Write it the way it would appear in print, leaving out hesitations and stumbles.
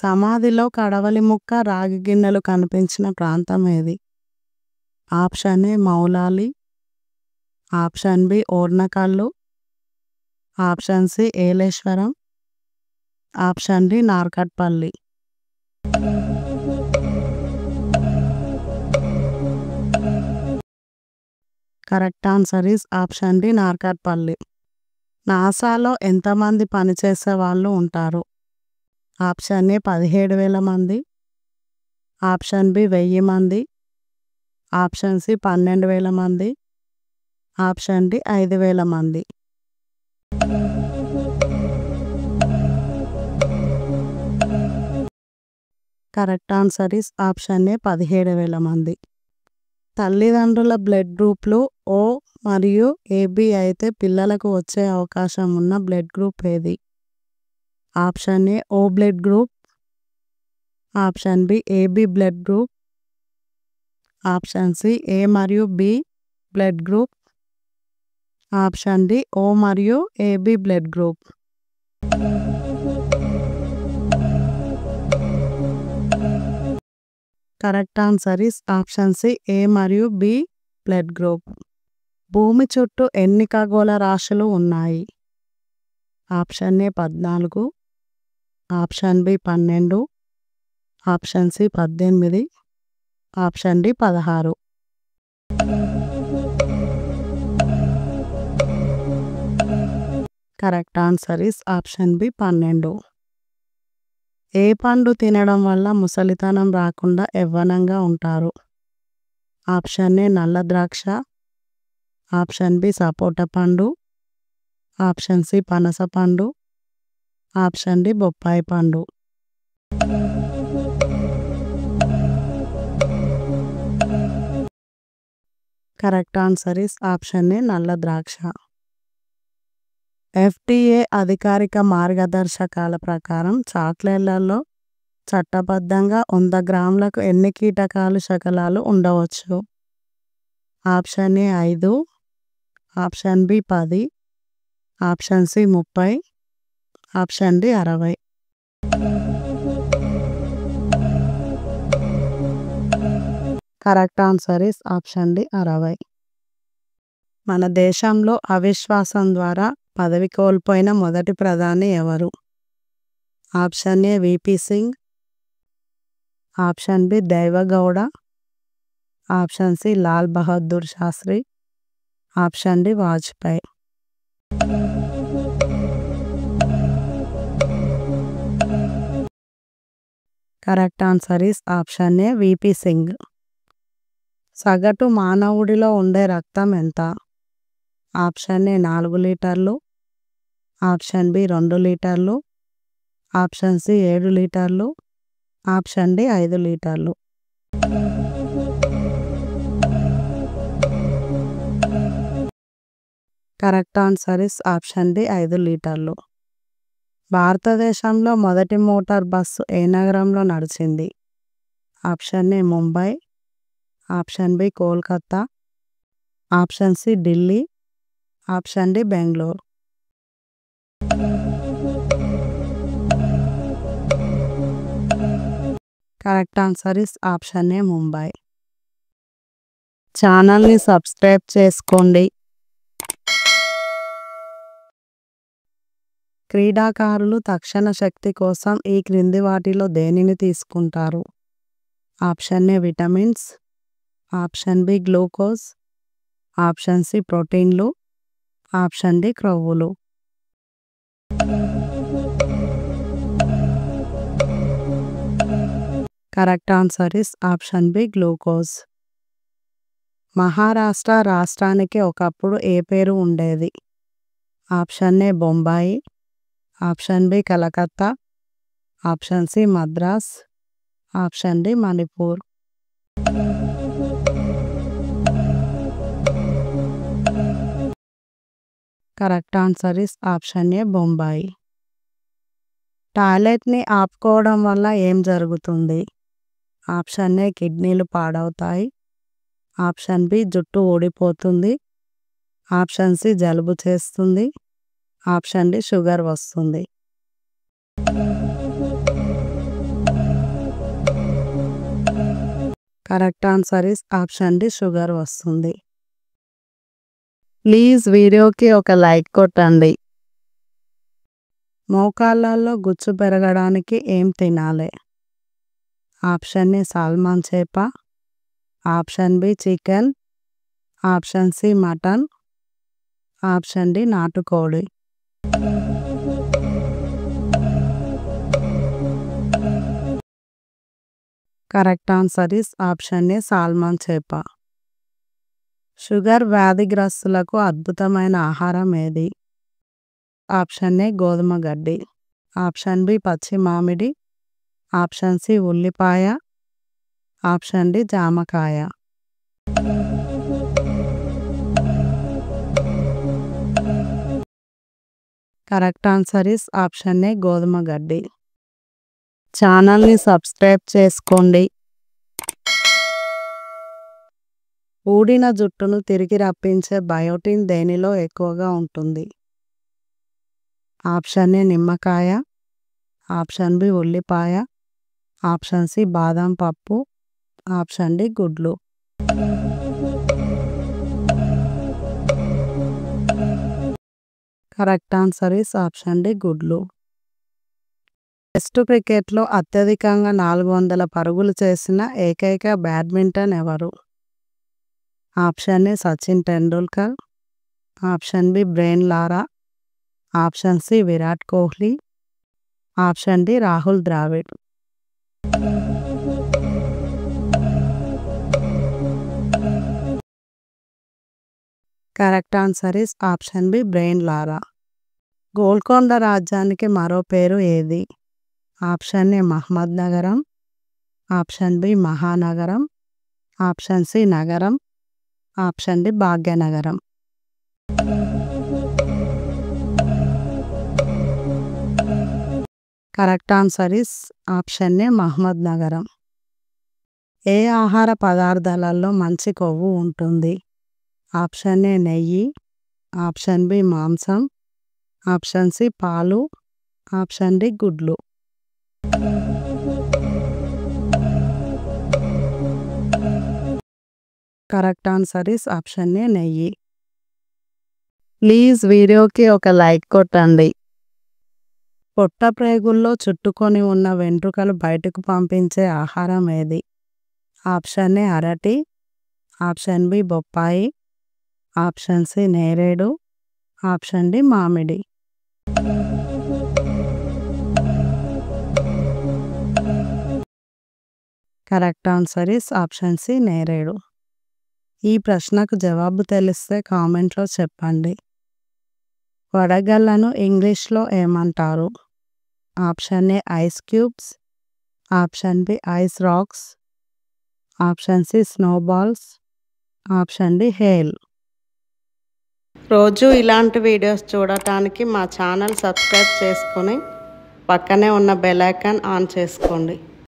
సమాధిలో కడవలి ముక్క రాగి గిన్నెలు కనిపించిన ప్రాంతం ఏది? Option A Moula Ali, option B Ornakallu, option C Eleswaram, option D Narketpally. Correct answer is option D Narketpally. నాసాలో ఎంతమంది పనిచేసే వాళ్ళు ఉంటారు? ఆప్షన్ ఏ 17,000 మంది, ఆప్షన్ బి 1000 మంది, ఆప్షన్ సి 12,000 మంది, ఆప్షన్ డి 5,000 మంది. కరెక్ట్ ఆన్సర్ ఈస్ ఆప్షన్ ఏ 17,000 మంది. తల్లిదండ్రుల బ్లడ్ గ్రూప్లు ఓ మరియు ఏబి అయితే పిల్లలకు వచ్చే అవకాశం ఉన్న బ్లడ్ గ్రూప్ ఏది? Option A O blood group, option B AB blood group, option C A మరియు B blood group, option D O మరియు AB blood group. Correct answer is option C A మరియు B blood group. భూమి చుట్టూ ఎన్ని ఖగోళ రాశులు ఉన్నాయి? Option A 14, option B 12, option C 18, option D 16. Correct answer is option B 12. ఏ పండు తినడం వల్ల ముసలితనం రాకుండా యవ్వనంగా ఉంటారు? ఆప్షన్ ఏ నల్ల ద్రాక్ష, ఆప్షన్ బి సపోటా పండు, ఆప్షన్ సి పనస పండు, ఆప్షన్ డి బొప్పాయి పండు. కరెక్ట్ ఆన్సర్ ఈస్ ఆప్షన్ ఏ నల్ల ద్రాక్ష. FDA అధికారిక మార్గదర్శకాల ప్రకారం చాక్లెట్లలో చట్టబద్ధంగా 100 గ్రాములకు ఎన్ని కీటకాలు శకలాలు ఉండవచ్చు? Option A 5, option B 10, option C 30, option D 60. Correct answer is option D 60. మన దేశంలో అవిశ్వాసం ద్వారా పదవి కోల్పోయిన మొదటి ప్రధాని ఎవరు? Option A VP Singh, option B Deve Gowda, option C Lal Bahadur Shastri, option D Vajpayee. Correct answer is option A VP Singh. సగటు మానవుడిలో ఉండే రక్తం ఎంత? ఆప్షన్ ఏ 4 లీటర్లు, ఆప్షన్ బి 2 లీటర్లు, ఆప్షన్ సి 7 లీటర్లు, ఆప్షన్ డి 5 లీటర్లు. Correct answer is option D 5 లీటర్లు. భారతదేశంలో మొదటి మోటార్ బస్సు ఏ నగరంలో నడిచింది? Option A Mumbai, option B Kolkata, option C Delhi, option D Bengaluru. Correct answer is option A Mumbai. ఛానల్ని సబ్స్క్రైబ్ చేసుకోండి. క్రీడాకారులు తక్షణ శక్తి కోసం ఈ క్రింది వాటిలో దేనిని తీసుకుంటారు? Option A vitamins, option B glucose, option C ప్రోటీన్లు, ఆప్షన్ డి క్రొవ్వులు. Correct answer is option B glucose. Maharashtra రాష్ట్రానికి ఒకప్పుడు ఏ పేరు ఉండేది? Option A Bombay, option B Calcutta, option C Madras, option D Manipur. Correct answer is option A Bombay. టాయిలెట్ని ఆపుకోవడం వల్ల ఏం జరుగుతుంది? ఆప్షన్ ఏ కిడ్నీలు పాడవుతాయి, ఆప్షన్ బి జుట్టు ఊడిపోతుంది, ఆప్షన్ సి జలుబు చేస్తుంది, ఆప్షన్ డి షుగర్ వస్తుంది. Correct answer is option D sugar వస్తుంది. ప్లీజ్ వీడియోకి ఒక లైక్ కొట్టండి. మోకాళ్ళల్లో గుచ్చు పెరగడానికి ఏం తినాలి? ఆప్షన్ ఏ సాల్మన్ చేప, option B chicken, option C mutton, option D నాటుకోడి. Correct answer is option A salmon చేప. షుగర్ వ్యాధిగ్రస్తులకు అద్భుతమైన ఆహారం ఏది? ఆప్షన్ ఏ గోధుమ గడ్డి, ఆప్షన్ బి పచ్చి మామిడి, ఆప్షన్ సి ఉల్లిపాయ, ఆప్షన్ డి జామకాయ. కరెక్ట్ ఆన్సర్ ఇస్ ఆప్షన్ ఏ గోధుమ గడ్డి. ఛానల్ని సబ్స్క్రైబ్ చేసుకోండి. ఊడిన జుట్టును తిరిగి రప్పించే బయోటిన్ దేనిలో ఎక్కువగా ఉంటుంది? ఆప్షన్ ఏ నిమ్మకాయ, ఆప్షన్ బి ఉల్లిపాయ, ఆప్షన్ సి బాదం పప్పు, ఆప్షన్ డి గుడ్లు. Correct answer is option D గుడ్లు. టెస్ట్ క్రికెట్లో అత్యధికంగా 400 పరుగులు చేసిన ఏకైక బ్యాడ్మింటన్ ఎవరు? Option A Sachin Tendulkar, option B Brian Lara, option C Virat Kohli, option D Rahul Dravid. Correct answer is option B Brian Lara. Golconda రాజ్యానికి మరో పేరు ఏది? ఆప్షన్ ఏ మహమ్మద్ నగరం, ఆప్షన్ బి మహానగరం, ఆప్షన్ సి నగరం, option D Bhagyanagaram. Correct answer is option A Mohammad నగరం. ఏ ఆహార పదార్థాలలో మంచి కొవ్వు ఉంటుంది? ఆప్షన్ ఏ నెయ్యి, ఆప్షన్ బి మాంసం, ఆప్షన్ సి పాలు, ఆప్షన్ డి గుడ్లు. కరెక్ట్ ఆన్సర్ ఇస్ ఆప్షన్ ఏ నెయ్యి. ప్లీజ్ వీడియోకి ఒక లైక్ కొట్టండి. పొట్ట ప్రేగుల్లో చుట్టుకొని ఉన్న వెంట్రుకలు బయటకు పంపించే ఆహారం ఏది? ఆప్షన్ ఏ అరటి, ఆప్షన్ బి బొప్పాయి, ఆప్షన్ సి నేరేడు, ఆప్షన్ డి మామిడి. Correct answer is option C నేరేడు. ఈ ప్రశ్నకు జవాబు తెలిస్తే కామెంట్లో చెప్పండి. వడగళ్లను ఇంగ్లీష్లో ఏమంటారు? Option A ice cubes, option B ice rocks, option C snowballs, option D hail. రోజు ఇలాంటి వీడియోస్ చూడటానికి మా ఛానల్ సబ్స్క్రైబ్ చేసుకొని పక్కనే ఉన్న బెల్ ఐకాన్ ఆన్ చేసుకోండి.